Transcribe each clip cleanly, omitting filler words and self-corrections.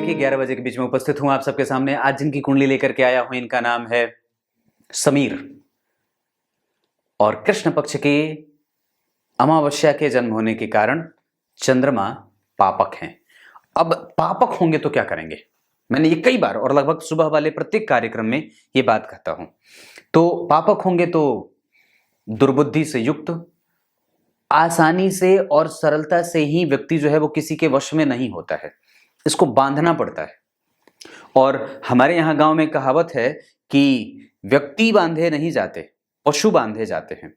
के 11 बजे के बीच में उपस्थित हूं आप सबके सामने। आज जिनकी कुंडली लेकर के आया हूं, इनका नाम है समीर और कृष्ण पक्ष के अमावस्या के जन्म होने के कारण चंद्रमा पापक हैं। अब पापक होंगे तो क्या करेंगे? मैंने ये कई बार और लगभग सुबह वाले प्रत्येक कार्यक्रम में ये बात कहता हूं। तो पापक होंगे तो दुर्बुद्धि से युक्त, आसानी से और सरलता से ही व्यक्ति जो है वो किसी के वश में नहीं होता है, इसको बांधना पड़ता है। और हमारे यहाँ गांव में कहावत है कि व्यक्ति बांधे नहीं जाते, पशु बांधे जाते हैं।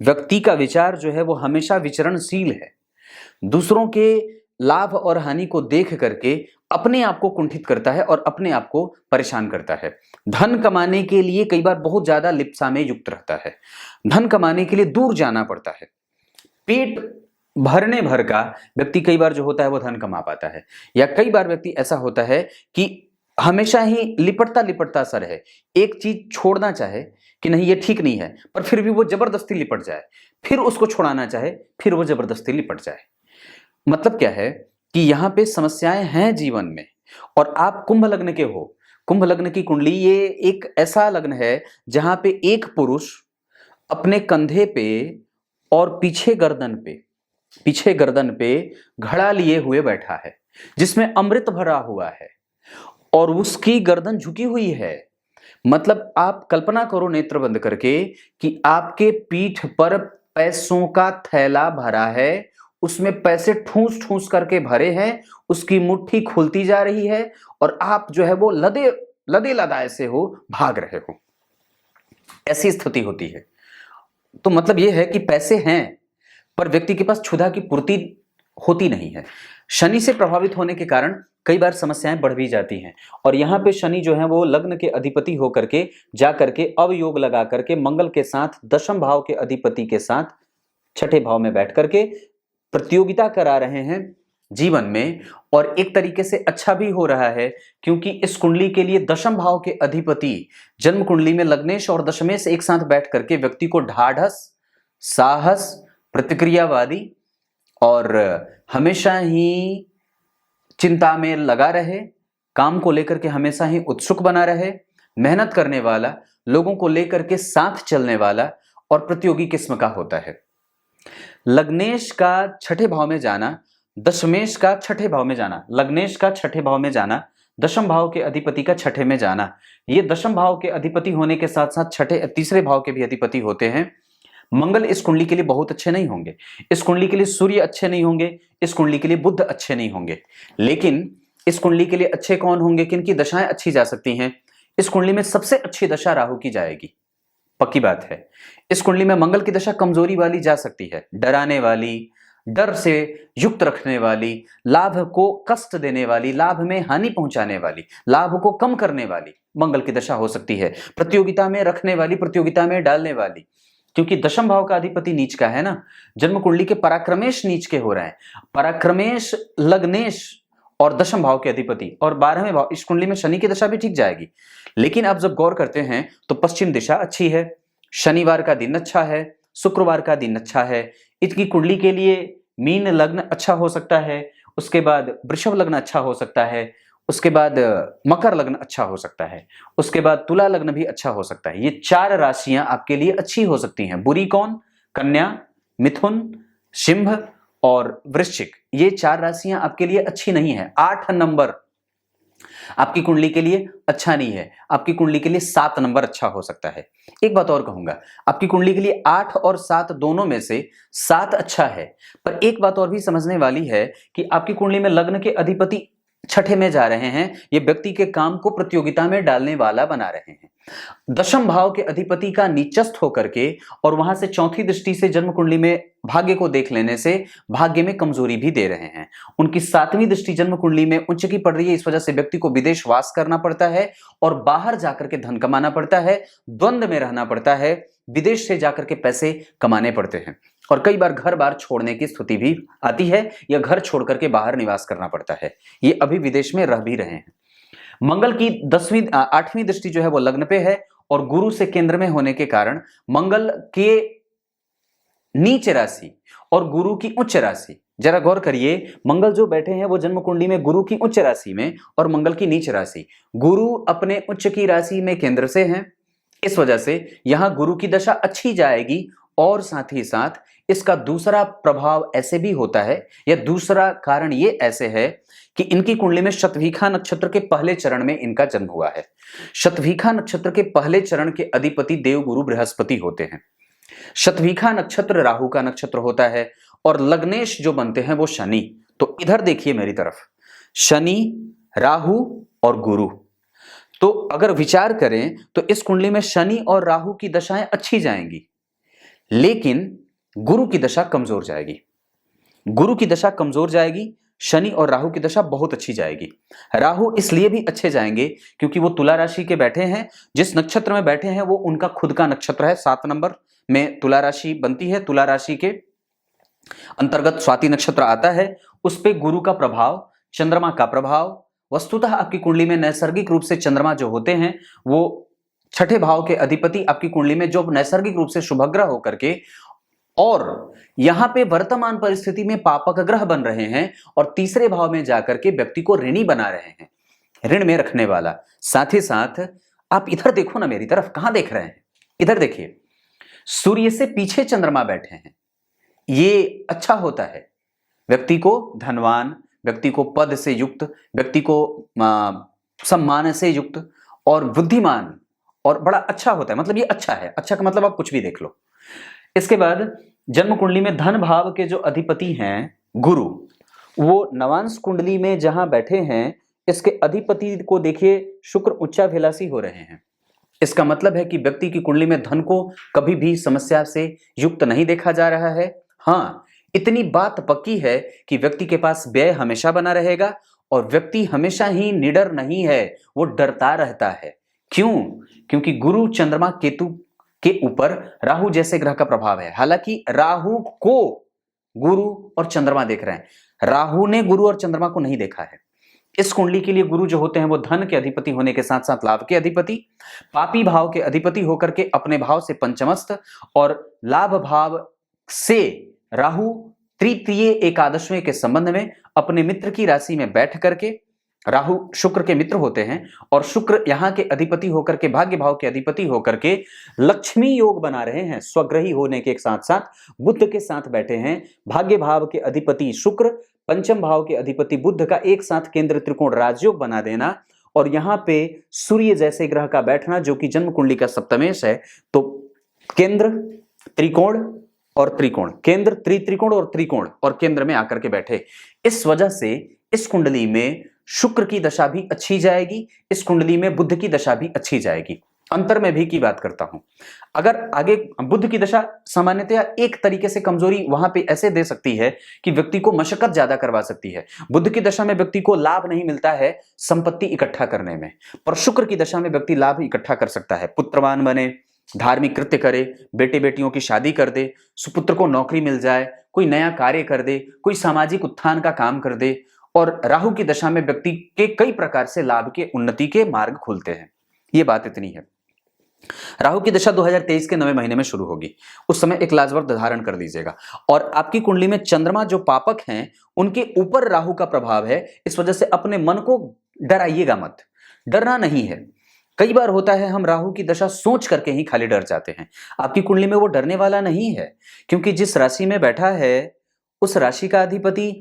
व्यक्ति का विचार जो है वो हमेशा विचरणशील है, दूसरों के लाभ और हानि को देख करके अपने आप को कुंठित करता है और अपने आप को परेशान करता है। धन कमाने के लिए कई बार बहुत ज्यादा लिप्सा में युक्त रहता है, धन कमाने के लिए दूर जाना पड़ता है। पेट भरने भर का व्यक्ति कई बार जो होता है वो धन कमा पाता है, या कई बार व्यक्ति ऐसा होता है कि हमेशा ही लिपटता लिपटता सा रहे, एक चीज छोड़ना चाहे कि नहीं ये ठीक नहीं है, पर फिर भी वो जबरदस्ती लिपट जाए, फिर उसको छुड़ाना चाहे, फिर वो जबरदस्ती लिपट जाए। मतलब क्या है कि यहाँ पे समस्याएं हैं जीवन में। और आप कुंभ लग्न के हो, कुंभ लग्न की कुंडली ये एक ऐसा लग्न है जहां पे एक पुरुष अपने कंधे पे और पीछे गर्दन पे घड़ा लिए हुए बैठा है, जिसमें अमृत भरा हुआ है और उसकी गर्दन झुकी हुई है। मतलब आप कल्पना करो नेत्र बंद करके कि आपके पीठ पर पैसों का थैला भरा है, उसमें पैसे ठूस ठूस करके भरे हैं, उसकी मुट्ठी खुलती जा रही है और आप जो है वो लदे लदाए से हो, भाग रहे हो। ऐसी स्थिति होती है। तो मतलब यह है कि पैसे हैं पर व्यक्ति के पास क्षुधा की पूर्ति होती नहीं है। शनि से प्रभावित होने के कारण कई बार समस्याएं बढ़ भी जाती हैं। और यहाँ पे शनि जो है वो लग्न के अधिपति होकर के जा करके अवयोग लगा करके मंगल के साथ दशम भाव के अधिपति के साथ छठे भाव में बैठ करके प्रतियोगिता करा रहे हैं जीवन में। और एक तरीके से अच्छा भी हो रहा है, क्योंकि इस कुंडली के लिए दशम भाव के अधिपति जन्म कुंडली में लग्नेश और दशमेश एक साथ बैठ करके व्यक्ति को ढाढ़स, साहस, प्रतिक्रियावादी और हमेशा ही चिंता में लगा रहे, काम को लेकर के हमेशा ही उत्सुक बना रहे, मेहनत करने वाला, लोगों को लेकर के साथ चलने वाला और प्रतियोगी किस्म का होता है। लग्नेश का छठे भाव में जाना, दशमेश का छठे भाव में जाना, लग्नेश का छठे भाव में जाना, दशम भाव के अधिपति का छठे में जाना, ये दशम भाव के अधिपति होने के साथ साथ तीसरे भाव के भी अधिपति होते हैं। मंगल इस कुंडली के लिए बहुत अच्छे नहीं होंगे, इस कुंडली के लिए सूर्य अच्छे नहीं होंगे, इस कुंडली के लिए बुध अच्छे नहीं होंगे। लेकिन इस कुंडली के लिए अच्छे कौन होंगे, किनकी दशाएं अच्छी जा सकती हैं? इस कुंडली में सबसे अच्छी दशा राहु की जाएगी, पक्की बात है। इस कुंडली में मंगल की दशा कमजोरी वाली जा सकती है, डराने वाली, डर से युक्त रखने वाली, लाभ को कष्ट देने वाली, लाभ में हानि पहुंचाने वाली, लाभ को कम करने वाली मंगल की दशा हो सकती है। प्रतियोगिता में रखने वाली, प्रतियोगिता में डालने वाली, क्योंकि दशम भाव का अधिपति नीच का है ना। जन्म कुंडली के पराक्रमेश नीच के हो रहे हैं, पराक्रमेश, लग्नेश और दशम भाव के अधिपति और 12वें भाव। इस कुंडली में शनि की दशा भी ठीक जाएगी, लेकिन आप जब गौर करते हैं तो पश्चिम दिशा अच्छी है, शनिवार का दिन अच्छा है, शुक्रवार का दिन अच्छा है। इनकी कुंडली के लिए मीन लग्न अच्छा हो सकता है, उसके बाद वृषभ लग्न अच्छा हो सकता है, उसके बाद मकर लग्न अच्छा हो सकता है, उसके बाद तुला लग्न भी अच्छा हो सकता है। ये 4 राशियां आपके लिए अच्छी हो सकती हैं। बुरी कौन? कन्या, मिथुन, सिंह और वृश्चिक। ये 4 राशियां आपके लिए अच्छी नहीं है। 8 नंबर आपकी कुंडली के लिए अच्छा नहीं है, आपकी कुंडली के लिए 7 नंबर अच्छा हो सकता है। एक बात और कहूंगा, आपकी कुंडली के लिए 8 और 7 दोनों में से 7 अच्छा है। पर एक बात और भी समझने वाली है कि आपकी कुंडली में लग्न के अधिपति छठे में जा रहे हैं, ये व्यक्ति के काम को प्रतियोगिता में डालने वाला बना रहे हैं। दशम भाव के अधिपति का नीचस्थ होकर के और वहां से चौथी दृष्टि से जन्म कुंडली में भाग्य को देख लेने से भाग्य में कमजोरी भी दे रहे हैं। उनकी 7वीं दृष्टि जन्म कुंडली में उच्च की पड़ रही है, इस वजह से व्यक्ति को विदेश वास करना पड़ता है और बाहर जाकर के धन कमाना पड़ता है, द्वंद्व में रहना पड़ता है, विदेश से जाकर के पैसे कमाने पड़ते हैं और कई बार घर बार छोड़ने की स्थिति भी आती है या घर छोड़ करके बाहर निवास करना पड़ता है। ये अभी विदेश में रह भी रहे हैं। मंगल की 8वीं दृष्टि जो है वो लग्न पे है और गुरु से केंद्र में होने के कारण मंगल के नीच राशि और गुरु की उच्च राशि जरा गौर करिए, मंगल जो बैठे हैं वो जन्म कुंडली में गुरु की उच्च राशि में और मंगल की नीच राशि। गुरु अपने उच्च की राशि में केंद्र से हैं, इस वजह से यहां गुरु की दशा अच्छी जाएगी। और साथ ही साथ इसका दूसरा प्रभाव ऐसे भी होता है, या दूसरा कारण ये ऐसे है कि इनकी कुंडली में शतभिखा नक्षत्र के पहले चरण में इनका जन्म हुआ है। शतभिखा नक्षत्र के पहले चरण के अधिपति देव गुरु बृहस्पति होते हैं। शतभिखा नक्षत्र राहु का नक्षत्र होता है और लग्नेश जो बनते हैं वो शनि। तो इधर देखिए मेरी तरफ, शनि, राहु और गुरु। तो अगर विचार करें तो इस कुंडली में शनि और राहु की दशाएं अच्छी जाएंगी, लेकिन गुरु की दशा कमजोर जाएगी। गुरु की दशा कमजोर जाएगी, शनि और राहु की दशा बहुत अच्छी जाएगी। राहु इसलिए भी अच्छे जाएंगे क्योंकि वो तुला राशि के बैठे हैं। जिस नक्षत्र में बैठे हैं वो उनका खुद का नक्षत्र है। 7 नंबर में तुला राशि बनती है। तुला राशि के अंतर्गत स्वाति नक्षत्र आता है। उस पे गुरु का प्रभाव, चंद्रमा का प्रभाव। वस्तुतः आपकी कुंडली में नैसर्गिक रूप से चंद्रमा जो होते हैं वो छठे भाव के अधिपति आपकी कुंडली में जो नैसर्गिक रूप से शुभग्रह होकर के और यहां पे वर्तमान परिस्थिति में पापक ग्रह बन रहे हैं और तीसरे भाव में जाकर के व्यक्ति को ऋणी बना रहे हैं, ऋण में रखने वाला। साथ ही साथ आप इधर देखो ना मेरी तरफ, कहां देख रहे हैं? इधर देखिए, सूर्य से पीछे चंद्रमा बैठे हैं। ये अच्छा होता है, व्यक्ति को धनवान, व्यक्ति को पद से युक्त, व्यक्ति को सम्मान से युक्त और बुद्धिमान और बड़ा अच्छा होता है। मतलब ये अच्छा है। अच्छा का मतलब आप कुछ भी देख लो। इसके बाद जन्म कुंडली में धन भाव के जो अधिपति हैं गुरु, वो नवांश कुंडली में जहां बैठे हैं, इसके अधिपति को देखिए शुक्र उच्चाभिलाषी हो रहे हैं। इसका मतलब है कि व्यक्ति की कुंडली में धन को कभी भी समस्या से युक्त नहीं देखा जा रहा है। हाँ, इतनी बात पक्की है कि व्यक्ति के पास व्यय हमेशा बना रहेगा और व्यक्ति हमेशा ही निडर नहीं है, वो डरता रहता है। क्यों? क्योंकि गुरु, चंद्रमा, केतु के ऊपर राहु जैसे ग्रह का प्रभाव है। हालांकि राहु को गुरु और चंद्रमा देख रहे हैं, राहु ने गुरु और चंद्रमा को नहीं देखा है। इस कुंडली के लिए गुरु जो होते हैं वो धन के अधिपति होने के साथ साथ लाभ के अधिपति, पापी भाव के अधिपति होकर के अपने भाव से पंचमस्त और लाभ भाव से राहु तृतीय एकादशवें के संबंध में अपने मित्र की राशि में बैठ करके, राहु शुक्र के मित्र होते हैं और शुक्र यहां के अधिपति होकर के, भाग्य भाव के अधिपति होकर के लक्ष्मी योग बना रहे हैं। स्वग्रही होने के साथ साथ बुध के साथ बैठे हैं। भाग्य भाव के अधिपति शुक्र, पंचम भाव के अधिपति बुध का एक साथ केंद्र त्रिकोण राजयोग बना देना और यहां पे सूर्य जैसे ग्रह का बैठना जो कि जन्म कुंडली का सप्तमेश है। तो केंद्र, त्रिकोण और त्रिकोण, केंद्र, त्रिकोण और त्रिकोण और केंद्र में आकर के बैठे। इस वजह से इस कुंडली में शुक्र की दशा भी अच्छी जाएगी, इस कुंडली में बुध की दशा भी अच्छी जाएगी। अंतर में भी की बात करता हूं, अगर आगे बुध की दशा सामान्यतया एक तरीके से कमजोरी वहां पे ऐसे दे सकती है कि व्यक्ति को मशक्कत ज्यादा करवा सकती है। बुध की दशा में व्यक्ति को लाभ नहीं मिलता है संपत्ति इकट्ठा करने में, पर शुक्र की दशा में व्यक्ति लाभ इकट्ठा कर सकता है। पुत्रवान बने, धार्मिक कृत्य करे, बेटे बेटियों की शादी कर दे, सुपुत्र को नौकरी मिल जाए, कोई नया कार्य कर दे, कोई सामाजिक उत्थान का काम कर दे। और राहु की दशा में व्यक्ति के कई प्रकार से लाभ के, उन्नति के मार्ग खुलते हैं। ये बात इतनी है। राहु की दशा 2023 के 9वें महीने में शुरू होगी। उस समय एक लाजवाब धारण कर लीजिएगा। और आपकी कुंडली में चंद्रमा जो पापक हैं उनके ऊपर राहु का प्रभाव है। इस वजह से अपने मन को डराइएगा मत, डरना नहीं है। कई बार होता है हम राहु की दशा सोच करके ही खाली डर जाते हैं। आपकी कुंडली में वो डरने वाला नहीं है, क्योंकि जिस राशि में बैठा है उस राशि का अधिपति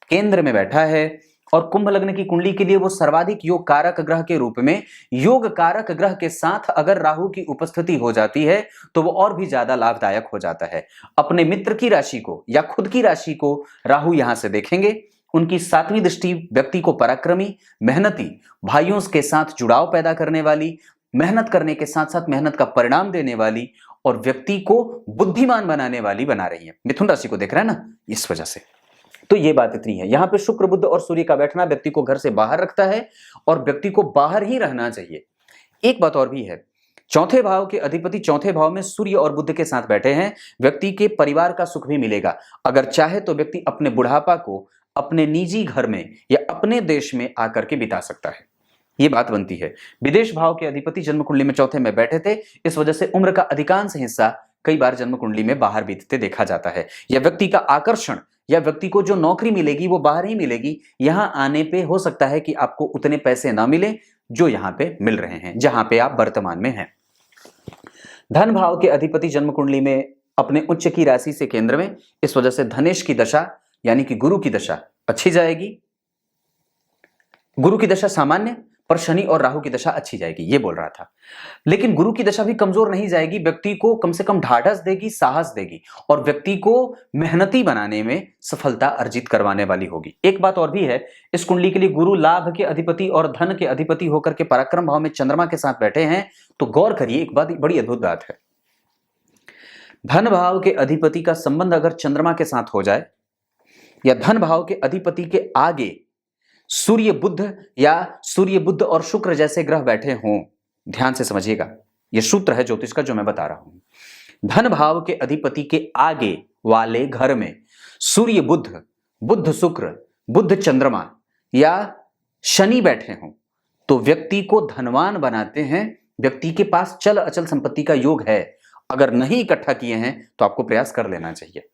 केंद्र में बैठा है और कुंभ लग्न की कुंडली के लिए वो सर्वाधिक योग कारक ग्रह के रूप में, योग कारक ग्रह के साथ अगर राहु की उपस्थिति हो जाती है तो वो और भी ज्यादा लाभदायक हो जाता है। अपने मित्र की राशि को या खुद की राशि को राहु यहां से देखेंगे। उनकी 7वीं दृष्टि व्यक्ति को पराक्रमी, मेहनती, भाइयों के साथ जुड़ाव पैदा करने वाली, मेहनत करने के साथ साथ मेहनत का परिणाम देने वाली और व्यक्ति को बुद्धिमान बनाने वाली बना रही है। मिथुन राशि को देख रहे हैं ना, इस वजह से। तो ये बात इतनी है। यहां पे शुक्र, बुध और सूर्य का बैठना व्यक्ति को घर से बाहर रखता है और व्यक्ति को बाहर ही रहना चाहिए। एक बात और भी है, चौथे भाव के अधिपति चौथे भाव में सूर्य और बुध के साथ बैठे हैं। व्यक्ति के परिवार का सुख भी मिलेगा। अगर चाहे तो व्यक्ति अपने बुढ़ापा को अपने निजी घर में या अपने देश में आकर के बिता सकता है। ये बात बनती है। विदेश भाव के अधिपति जन्म कुंडली में चौथे में बैठे थे, इस वजह से उम्र का अधिकांश हिस्सा कई बार जन्म कुंडली में बाहर बीतते देखा जाता है। या व्यक्ति का आकर्षण या व्यक्ति को जो नौकरी मिलेगी वो बाहर ही मिलेगी, यहां आने पे हो सकता है कि आपको उतने पैसे ना मिले जो यहां पे मिल रहे हैं, जहां पे आप वर्तमान में हैं। धन भाव के अधिपति जन्म कुंडली में अपने उच्च की राशि से केंद्र में, इस वजह से धनेश की दशा यानी कि गुरु की दशा अच्छी जाएगी। गुरु की दशा सामान्य, पर शनि और राहु की दशा अच्छी जाएगी, ये बोल रहा था। लेकिन गुरु की दशा भी कमजोर नहीं जाएगी, व्यक्ति को कम से कम ढाढ़स देगी, साहस देगी और व्यक्ति को मेहनती बनाने में सफलता अर्जित करवाने वाली होगी। एक बात और भी है, इस कुंडली के लिए गुरु लाभ के अधिपति और धन के अधिपति होकर के पराक्रम भाव में चंद्रमा के साथ बैठे हैं। तो गौर करिए, एक बात बड़ी अद्भुत बात है, धन भाव के अधिपति का संबंध अगर चंद्रमा के साथ हो जाए या धन भाव के अधिपति के आगे सूर्य बुध या सूर्य बुध और शुक्र जैसे ग्रह बैठे हों, ध्यान से समझिएगा, यह सूत्र है ज्योतिष का जो मैं बता रहा हूं। धन भाव के अधिपति के आगे वाले घर में सूर्य बुध, बुध शुक्र, बुध चंद्रमा या शनि बैठे हों तो व्यक्ति को धनवान बनाते हैं। व्यक्ति के पास चल अचल संपत्ति का योग है, अगर नहीं इकट्ठा किए हैं तो आपको प्रयास कर लेना चाहिए।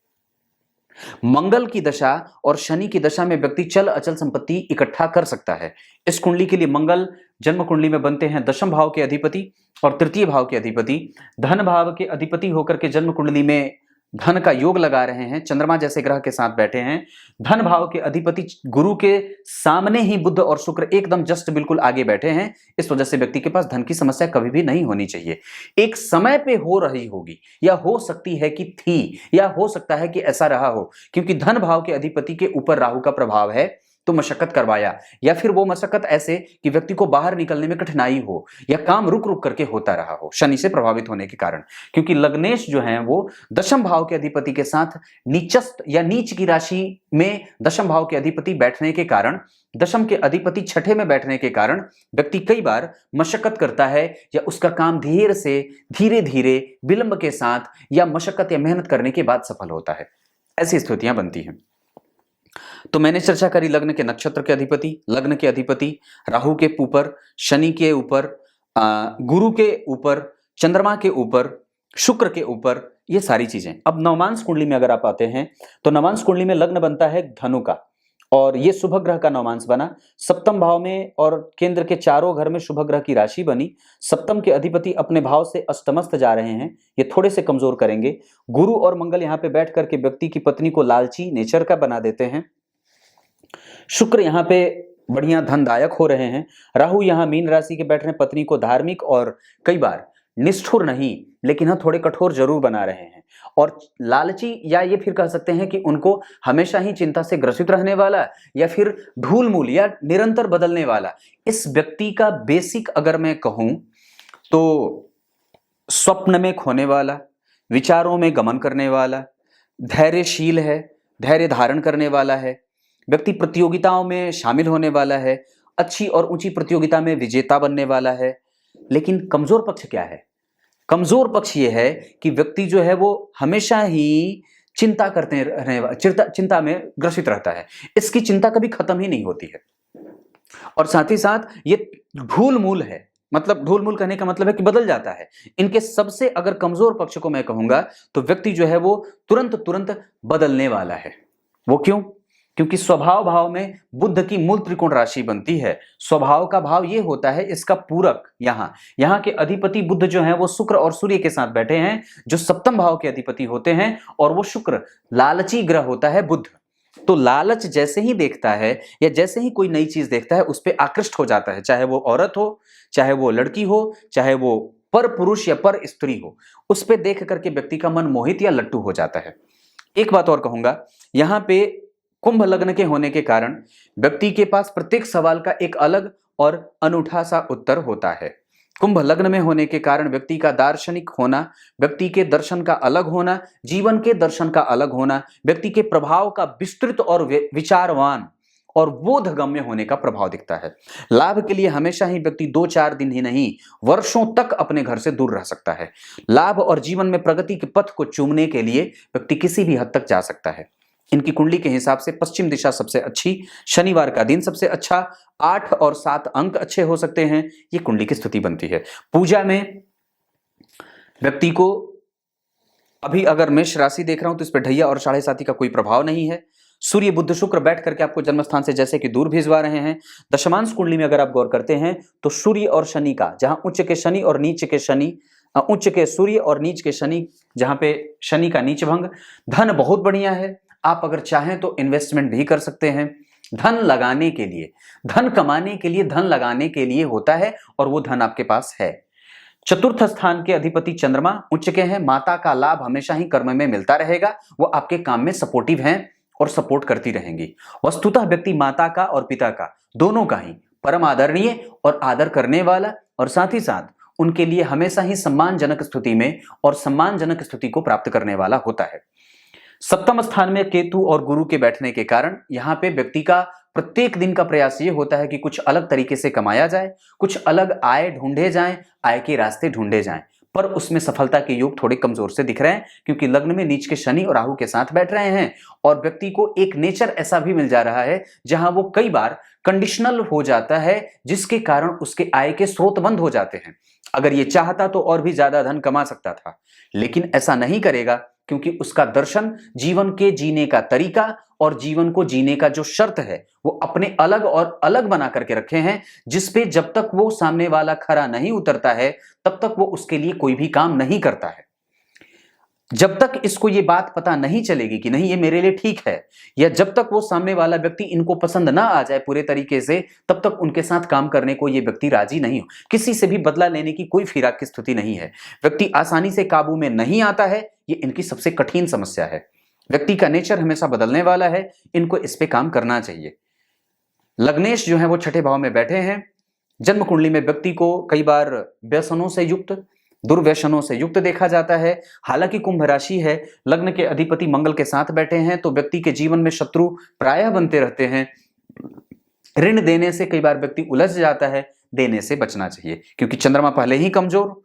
मंगल की दशा और शनि की दशा में व्यक्ति चल अचल संपत्ति इकट्ठा कर सकता है। इस कुंडली के लिए मंगल जन्म कुंडली में बनते हैं दशम भाव के अधिपति और तृतीय भाव के अधिपति। धन भाव के अधिपति होकर के जन्म कुंडली में धन का योग लगा रहे हैं, चंद्रमा जैसे ग्रह के साथ बैठे हैं। धन भाव के अधिपति गुरु के सामने ही बुध और शुक्र एकदम जस्ट बिल्कुल आगे बैठे हैं। इस वजह से व्यक्ति के पास धन की समस्या कभी भी नहीं होनी चाहिए। एक समय पे हो रही होगी या हो सकती है कि थी या हो सकता है कि ऐसा रहा हो, क्योंकि धन भाव के अधिपति के ऊपर राहु का प्रभाव है तो मशक्कत करवाया, या फिर वो मशक्कत ऐसे कि व्यक्ति को बाहर निकलने में कठिनाई हो या काम रुक रुक करके होता रहा हो शनि से प्रभावित होने के कारण। क्योंकि लग्नेश जो है वो दशम भाव के अधिपति के साथ नीचस्थ या नीच की राशि में दशम भाव के अधिपति बैठने के कारण, दशम के अधिपति छठे में बैठने के कारण व्यक्ति कई बार मशक्कत करता है या उसका काम धीरे से धीरे धीरे विलंब के साथ या मशक्कत या मेहनत करने के बाद सफल होता है। ऐसी स्थितियां बनती हैं। तो मैंने चर्चा करी लग्न के नक्षत्र के अधिपति, लग्न के अधिपति राहु के ऊपर, शनि के ऊपर, गुरु के ऊपर, चंद्रमा के ऊपर, शुक्र के ऊपर, ये सारी चीजें। अब नवमांश कुंडली में अगर आप आते हैं तो नवमांश कुंडली में लग्न बनता है धनु का और ये शुभ ग्रह का नवमांश बना। सप्तम भाव में और केंद्र के चारों घर में शुभ ग्रह की राशि बनी। सप्तम के अधिपति अपने भाव से अष्टमस्थ जा रहे हैं, ये थोड़े से कमजोर करेंगे। गुरु और मंगल यहाँ पे बैठ करके व्यक्ति की पत्नी को लालची नेचर का बना देते हैं। शुक्र यहाँ पे बढ़िया धनदायक हो रहे हैं। राहु यहाँ मीन राशि के बैठ रहे हैं, पत्नी को धार्मिक और कई बार निष्ठुर नहीं लेकिन हाँ थोड़े कठोर जरूर बना रहे हैं। और लालची, या ये फिर कह सकते हैं कि उनको हमेशा ही चिंता से ग्रसित रहने वाला या फिर ढूल मूल या निरंतर बदलने वाला, इस व्यक्ति का बेसिक अगर मैं कहूं तो स्वप्न में खोने वाला, विचारों में गमन करने वाला, धैर्यशील है, धैर्य धारण करने वाला है, व्यक्ति प्रतियोगिताओं में शामिल होने वाला है, अच्छी और ऊंची प्रतियोगिता में विजेता बनने वाला है। लेकिन कमजोर पक्ष क्या है? कमजोर पक्ष यह है कि व्यक्ति जो है वो हमेशा ही चिंता करते रहने चिंता में ग्रसित रहता है, इसकी चिंता कभी खत्म ही नहीं होती है। और साथ ही साथ ये ढूल मूल है, मतलब ढूल मूल कहने का मतलब है कि बदल जाता है। इनके सबसे अगर कमजोर पक्ष को मैं कहूंगा तो व्यक्ति जो है वो तुरंत बदलने वाला है। वो क्यों? क्योंकि स्वभाव भाव में बुध की मूल त्रिकोण राशि बनती है। स्वभाव का भाव ये होता है इसका पूरक। यहाँ के अधिपति बुध जो है वो शुक्र और सूर्य के साथ बैठे हैं, जो सप्तम भाव के अधिपति होते हैं, और वो शुक्र लालची ग्रह होता है बुध। तो लालच जैसे ही देखता है या जैसे ही कोई नई चीज देखता है उस पर आकृष्ट हो जाता है, चाहे वो औरत हो, चाहे वो लड़की हो, चाहे वो पर पुरुष या पर स्त्री हो, उस पर देख करके व्यक्ति का मन मोहित या लट्टू हो जाता है। एक बात और कहूंगा, यहाँ पे कुंभ लग्न के होने के कारण व्यक्ति के पास प्रत्येक सवाल का एक अलग और अनूठा सा उत्तर होता है। कुंभ लग्न में होने के कारण व्यक्ति का दार्शनिक होना, व्यक्ति के दर्शन का अलग होना, जीवन के दर्शन का अलग होना, व्यक्ति के प्रभाव का विस्तृत और विचारवान और बोधगम्य होने का प्रभाव दिखता है। लाभ के लिए हमेशा ही व्यक्ति 2-4 दिन ही नहीं, वर्षों तक अपने घर से दूर रह सकता है। लाभ और जीवन में प्रगति के पथ को चूमने के लिए व्यक्ति किसी भी हद तक जा सकता है। इनकी कुंडली के हिसाब से पश्चिम दिशा सबसे अच्छी, शनिवार का दिन सबसे अच्छा, 8 और 7 अंक अच्छे हो सकते हैं। ये कुंडली की स्थिति बनती है। पूजा में व्यक्ति को, अभी अगर मेष राशि देख रहा हूं तो इस पर ढैया और 7.5 का कोई प्रभाव नहीं है। सूर्य बुध शुक्र बैठ करके आपको जन्म स्थान से जैसे कि दूर भिजवा रहे हैं। दशमांश कुंडली में अगर आप गौर करते हैं तो सूर्य और शनि का, जहां उच्च के शनि और नीच के शनि, उच्च के सूर्य और नीच के शनि, जहां पे शनि का नीच भंग, धन बहुत बढ़िया है। आप अगर चाहें तो इन्वेस्टमेंट भी कर सकते हैं। धन लगाने के लिए, धन कमाने के लिए, धन लगाने के लिए होता है और वो धन आपके पास है। चतुर्थ स्थान के अधिपति चंद्रमा उच्च के हैं। माता का लाभ हमेशा ही कर्म में मिलता रहेगा, वो आपके काम में सपोर्टिव हैं और सपोर्ट करती रहेंगी। वस्तुतः व्यक्ति माता का और पिता का, दोनों का ही परम आदरणीय और आदर करने वाला, और साथ ही साथ उनके लिए हमेशा ही सम्मानजनक स्थिति में और सम्मानजनक स्थिति को प्राप्त करने वाला होता है। सप्तम स्थान में केतु और गुरु के बैठने के कारण यहां पे व्यक्ति का प्रत्येक दिन का प्रयास ये होता है कि कुछ अलग तरीके से कमाया जाए, कुछ अलग आय ढूंढे जाएं, आय के रास्ते ढूंढे जाएं, पर उसमें सफलता के योग थोड़े कमजोर से दिख रहे हैं, क्योंकि लग्न में नीच के शनि और राहु के साथ बैठ रहे हैं और व्यक्ति को एक नेचर ऐसा भी मिल जा रहा है जहां वो कई बार कंडीशनल हो जाता है, जिसके कारण उसके आय के स्रोत बंद हो जाते हैं। अगर ये चाहता तो और भी ज्यादा धन कमा सकता था, लेकिन ऐसा नहीं करेगा, क्योंकि उसका दर्शन जीवन के जीने का तरीका और जीवन को जीने का जो शर्त है वो अपने अलग और अलग बना करके रखे हैं, जिसपे जब तक वो सामने वाला खरा नहीं उतरता है तब तक वो उसके लिए कोई भी काम नहीं करता है। जब तक इसको ये बात पता नहीं चलेगी कि नहीं ये मेरे लिए ठीक है, या जब तक वो सामने वाला व्यक्ति इनको पसंद ना आ जाए पूरे तरीके से, तब तक उनके साथ काम करने को ये व्यक्ति राजी नहीं हो। किसी से भी बदला लेने की कोई फिराक की स्थिति नहीं है। व्यक्ति आसानी से काबू में नहीं आता है, ये इनकी सबसे कठिन समस्या है। व्यक्ति का नेचर हमेशा बदलने वाला है, इनको इस पे काम करना चाहिए। लग्नेश जो है वो छठे भाव में बैठे हैं। जन्म कुंडली में व्यक्ति को कई बार व्यसनों से युक्त, दुर्व्यसनों से युक्त देखा जाता है। हालांकि कुंभ राशि है, लग्न के अधिपति मंगल के साथ बैठे हैं, तो व्यक्ति के जीवन में शत्रु प्रायः बनते रहते हैं। ऋण देने से कई बार व्यक्ति उलझ जाता है, देने से बचना चाहिए, क्योंकि चंद्रमा पहले ही कमजोर,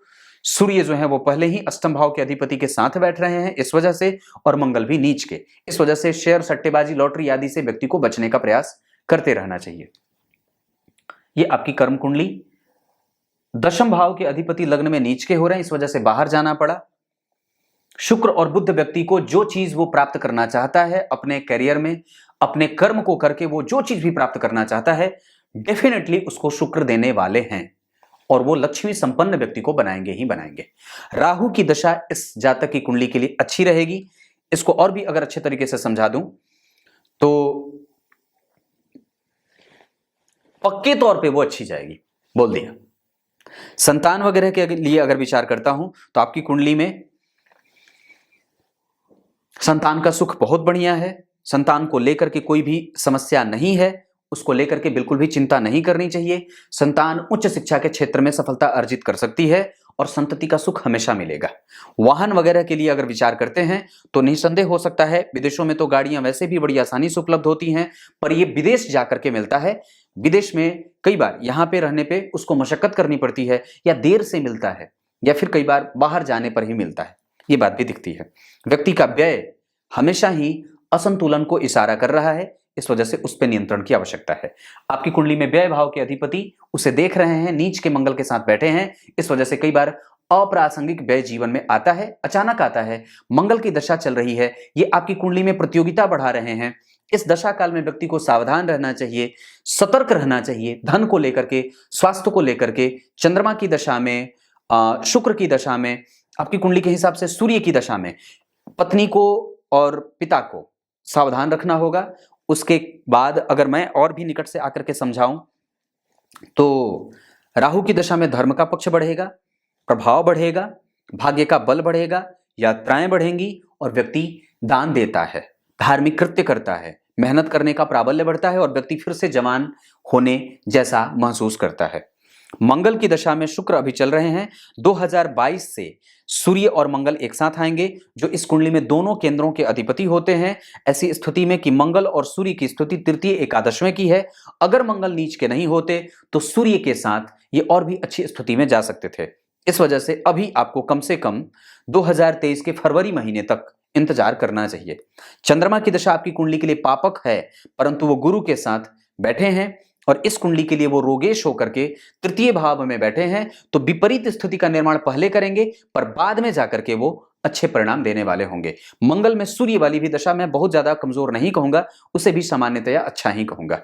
सूर्य जो है वो पहले ही अष्टम भाव के अधिपति के साथ बैठ रहे हैं इस वजह से, और मंगल भी नीच के, इस वजह से शेयर, सट्टेबाजी, लॉटरी आदि से व्यक्ति को बचने का प्रयास करते रहना चाहिए। ये आपकी कर्म कुंडली। दशम भाव के अधिपति लग्न में नीच के हो रहे हैं, इस वजह से बाहर जाना पड़ा। शुक्र और बुध व्यक्ति को जो चीज वो प्राप्त करना चाहता है अपने करियर में, अपने कर्म को करके वो जो चीज भी प्राप्त करना चाहता है, डेफिनेटली उसको शुक्र देने वाले हैं और वो लक्ष्मी संपन्न व्यक्ति को बनाएंगे ही बनाएंगे। राहु की दशा इस जातक की कुंडली के लिए अच्छी रहेगी। इसको और भी अगर अच्छे तरीके से समझा दूं तो पक्के तौर पे वो अच्छी जाएगी, बोल दिया। संतान वगैरह के लिए अगर विचार करता हूं तो आपकी कुंडली में संतान का सुख बहुत बढ़िया है। संतान को लेकर के कोई भी समस्या नहीं है, उसको लेकर के बिल्कुल भी चिंता नहीं करनी चाहिए। संतान उच्च शिक्षा के क्षेत्र में सफलता अर्जित कर सकती है और संतति का सुख हमेशा मिलेगा। वाहन वगैरह के लिए अगर विचार करते हैं तो निसंदेह हो सकता है, विदेशों में तो गाड़ियां वैसे भी बड़ी आसानी से उपलब्ध होती हैं, पर यह विदेश जाकर के मिलता है। विदेश में कई बार यहां पे रहने पे उसको मशक्कत करनी पड़ती है, या देर से मिलता है, या फिर कई बार बाहर जाने पर ही मिलता है, ये बात भी दिखती है। व्यक्ति का व्यय हमेशा ही असंतुलन को इशारा कर रहा है, इस वजह से उस पर नियंत्रण की आवश्यकता है। आपकी कुंडली में व्यय भाव के अधिपति उसे देख रहे हैं, नीच के मंगल के साथ बैठे हैं, इस वजह से कई बार अप्रासंगिक व्यय जीवन में आता है, अचानक आता है। मंगल की दशा चल रही है, ये आपकी कुंडली में प्रतियोगिता बढ़ा रहे हैं। इस दशा काल में व्यक्ति को सावधान रहना चाहिए, सतर्क रहना चाहिए, धन को लेकर के, स्वास्थ्य को लेकर के। चंद्रमा की दशा में, शुक्र की दशा में, आपकी कुंडली के हिसाब से सूर्य की दशा में पत्नी को और पिता को सावधान रखना होगा। उसके बाद अगर मैं और भी निकट से आकर के समझाऊं तो राहु की दशा में धर्म का पक्ष बढ़ेगा, प्रभाव बढ़ेगा, भाग्य का बल बढ़ेगा, यात्राएं बढ़ेंगी और व्यक्ति दान देता है, धार्मिक कृत्य करता है, मेहनत करने का प्राबल्य बढ़ता है और व्यक्ति फिर से जवान होने जैसा महसूस करता है। मंगल की दशा में शुक्र अभी चल रहे हैं। 2022 से सूर्य और मंगल एक साथ आएंगे, जो इस कुंडली में दोनों केंद्रों के अधिपति होते हैं। ऐसी स्थिति में कि मंगल और सूर्य की स्थिति तृतीय एकादशवें की है, अगर मंगल नीच के नहीं होते तो सूर्य के साथ ये और भी अच्छी स्थिति में जा सकते थे। इस वजह से अभी आपको कम से कम 2023 के फरवरी महीने तक इंतजार करना चाहिए। चंद्रमा की दशा आपकी कुंडली के लिए पापक है, परंतु वो गुरु के साथ बैठे हैं और इस कुंडली के लिए वो रोगेश होकर के तृतीय भाव में बैठे हैं, तो विपरीत स्थिति का निर्माण पहले करेंगे पर बाद में जाकर के वो अच्छे परिणाम देने वाले होंगे। मंगल में सूर्य वाली भी दशा मैं बहुत ज्यादा कमजोर नहीं कहूंगा, उसे भी सामान्यतया अच्छा ही कहूंगा।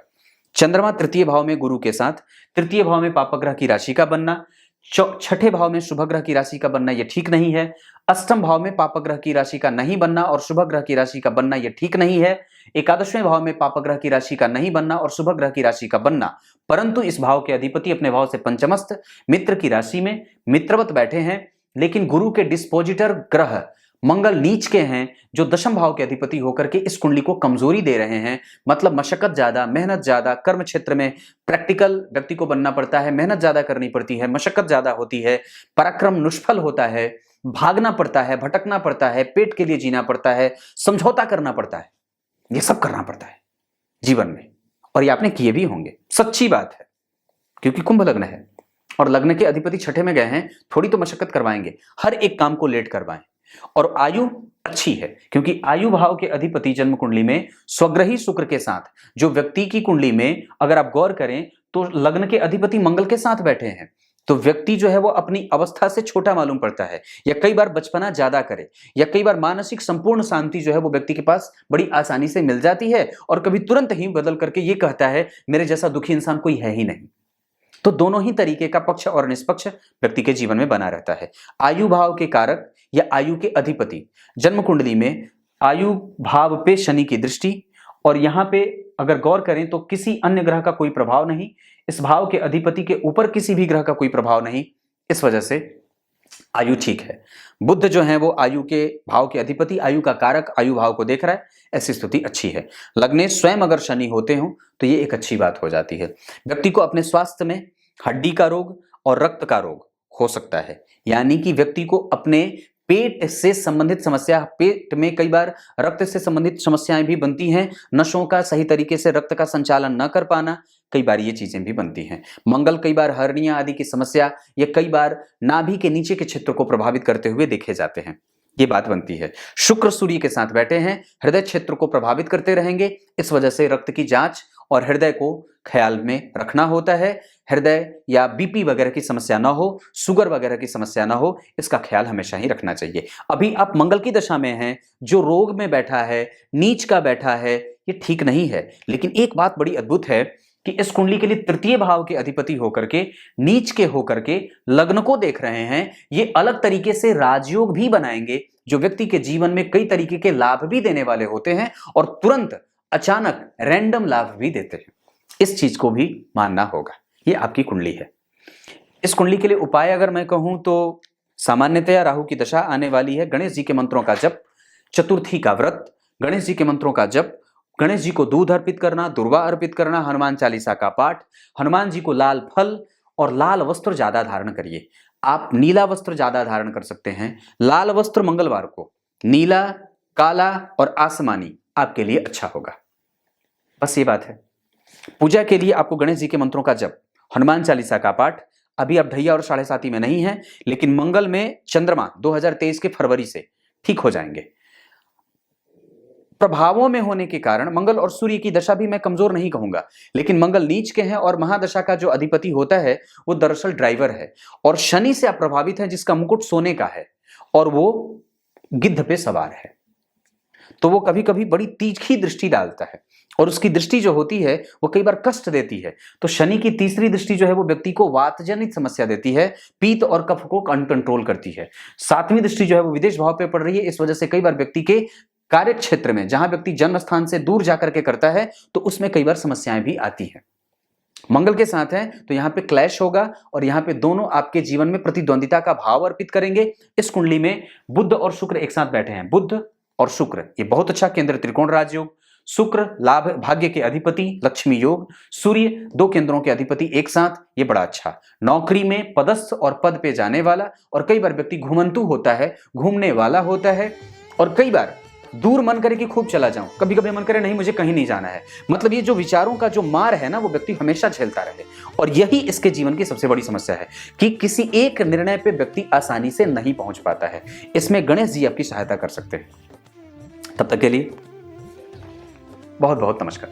चंद्रमा तृतीय भाव में गुरु के साथ, तृतीय भाव में पापग्रह की राशि का बनना, छठे भाव में शुभ ग्रह की राशि का बनना यह ठीक नहीं है। अष्टम भाव में पापग्रह की राशि का नहीं बनना और शुभ ग्रह की राशि का बनना यह ठीक नहीं है। एकादशवें भाव में पापग्रह की राशि का नहीं बनना और शुभ ग्रह की राशि का बनना, परंतु इस भाव के अधिपति अपने भाव से पंचमस्थ मित्र की राशि में मित्रवत बैठे हैं, लेकिन गुरु के डिस्पोजिटर ग्रह मंगल नीच के हैं, जो दशम भाव के अधिपति होकर के इस कुंडली को कमजोरी दे रहे हैं। मतलब मशक्कत ज्यादा, मेहनत ज्यादा, कर्म क्षेत्र में प्रैक्टिकल व्यक्ति को बनना पड़ता है, मेहनत ज्यादा करनी पड़ती है, मशक्कत ज्यादा होती है, पराक्रम निष्फल होता है, भागना पड़ता है, भटकना पड़ता है, पेट के लिए जीना पड़ता है, समझौता करना पड़ता है, ये सब करना पड़ता है जीवन में, और ये आपने किए भी होंगे, सच्ची बात है, क्योंकि कुंभ लग्न है और लग्न के अधिपति छठे में गए हैं, थोड़ी तो मशक्कत करवाएंगे, हर एक काम को लेट करवाएं। और आयु अच्छी है, क्योंकि आयु भाव के अधिपति जन्म कुंडली में स्वग्रही शुक्र के साथ, जो व्यक्ति की कुंडली में अगर आप गौर करें तो लग्न के अधिपति मंगल के साथ बैठे हैं, तो व्यक्ति जो है वो अपनी अवस्था से छोटा मालूम पड़ता है, या कई बार बचपना ज्यादा करे, या कई बार मानसिक संपूर्ण शांति जो है वो व्यक्ति के पास बड़ी आसानी से मिल जाती है, और कभी तुरंत ही बदल करके ये कहता है मेरे जैसा दुखी इंसान कोई है ही नहीं। तो दोनों ही तरीके का पक्ष और निष्पक्ष व्यक्ति के जीवन में बना रहता है। आयु भाव के कारक या आयु के अधिपति जन्म कुंडली में आयु भाव पे शनि की दृष्टि, और यहां पे अगर गौर करें तो किसी अन्य ग्रह का कोई प्रभाव नहीं, इस भाव के अधिपति के ऊपर किसी भी ग्रह का कोई प्रभाव नहीं, इस वजह से आयु ठीक है। बुध जो है वो आयु के भाव के अधिपति, आयु का कारक आयु भाव को देख रहा है, ऐसी स्थिति अच्छी है। लग्ने स्वयं अगर शनि होते हो तो ये एक अच्छी बात हो जाती है। व्यक्ति को अपने स्वास्थ्य में हड्डी का रोग और रक्त का रोग हो सकता है, यानी कि व्यक्ति को अपने पेट से संबंधित समस्या, पेट में कई बार रक्त से संबंधित समस्याएं भी बनती हैं, नसों का सही तरीके से रक्त का संचालन न कर पाना, कई बार ये चीजें भी बनती हैं। मंगल कई बार हर्निया आदि की समस्या या कई बार नाभि के नीचे के क्षेत्र को प्रभावित करते हुए देखे जाते हैं, ये बात बनती है। शुक्र सूर्य के साथ बैठे हैं, हृदय क्षेत्र को प्रभावित करते रहेंगे, इस वजह से रक्त की जांच और हृदय को ख्याल में रखना होता है। हृदय या बीपी वगैरह की समस्या ना हो, शुगर वगैरह की समस्या ना हो, इसका ख्याल हमेशा ही रखना चाहिए। अभी आप मंगल की दशा में हैं, जो रोग में बैठा है, नीच का बैठा है, ये ठीक नहीं है। लेकिन एक बात बड़ी अद्भुत है कि इस कुंडली के लिए तृतीय भाव के अधिपति होकर के, नीच के होकर के लग्न को देख रहे हैं, ये अलग तरीके से राजयोग भी बनाएंगे, जो व्यक्ति के जीवन में कई तरीके के लाभ भी देने वाले होते हैं और तुरंत अचानक रैंडम लाभ भी देते हैं। इस चीज को भी मानना होगा। ये आपकी कुंडली है। इस कुंडली के लिए उपाय अगर मैं कहूं तो सामान्यतया राहु की दशा आने वाली है, गणेश जी के मंत्रों का जप, चतुर्थी का व्रत, गणेश जी के मंत्रों का जप, गणेश जी को दूध अर्पित करना, दुर्वा अर्पित करना, हनुमान चालीसा का पाठ, हनुमान जी को लाल फल और लाल वस्त्र ज्यादा धारण करिए। आप नीला वस्त्र ज्यादा धारण कर सकते हैं। लाल वस्त्र मंगलवार को, नीला, काला और आसमानी आपके लिए अच्छा होगा। बस ये बात है। पूजा के लिए आपको गणेश जी के मंत्रों का जप, हनुमान चालीसा का पाठ, अभी आप ढैया और 7.5 में नहीं है, लेकिन मंगल में चंद्रमा 2023 के फरवरी से ठीक हो जाएंगे। प्रभावों में होने के कारण मंगल और सूर्य की दशा भी मैं कमजोर नहीं कहूंगा, लेकिन मंगल नीच के हैं और महादशा का जो अधिपति होता है वो दरअसल ड्राइवर है, और शनि से आप प्रभावित हैं जिसका मुकुट सोने का है और वो गिद्ध पे सवार है, तो वो कभी कभी बड़ी तीखी दृष्टि डालता है और उसकी दृष्टि जो होती है वो कई बार कष्ट देती है। तो शनि की तीसरी दृष्टि जो है वो व्यक्ति को वातजनित समस्या देती है, पीत और कफ को अनकंट्रोल करती है। 7वीं दृष्टि जो है वो विदेश भाव पे पड़ रही है, इस वजह से कई बार व्यक्ति के कार्य क्षेत्र में, जहां व्यक्ति जन्म स्थान से दूर जाकर के करता है, तो उसमें कई बार समस्याएं भी आती हैं। मंगल के साथ है तो यहाँ पे क्लैश होगा और यहाँ पे दोनों आपके जीवन में प्रतिद्वंदिता का भाव अर्पित करेंगे। इस कुंडली में बुध और शुक्र एक साथ बैठे हैं, बुध और शुक्र, ये बहुत अच्छा केंद्र त्रिकोण राजयोग। शुक्र लाभ भाग्य के अधिपति, लक्ष्मी योग, सूर्य 2 केंद्रों के अधिपति एक साथ, ये बड़ा अच्छा। नौकरी में पदस्थ और पद पे जाने वाला, और कई बार व्यक्ति घुमंतु होता है, घूमने वाला होता है, और कई बार दूर मन करे कि खूब चला जाऊं, कभी कभी मन करे नहीं मुझे कहीं नहीं जाना है। मतलब ये जो विचारों का जो मार है ना, वो व्यक्ति हमेशा झेलता रहे, और यही इसके जीवन की सबसे बड़ी समस्या है कि किसी एक निर्णय पे व्यक्ति आसानी से नहीं पहुंच पाता है। इसमें गणेश जी आपकी सहायता कर सकते हैं। तब तक के लिए बहुत बहुत नमस्कार।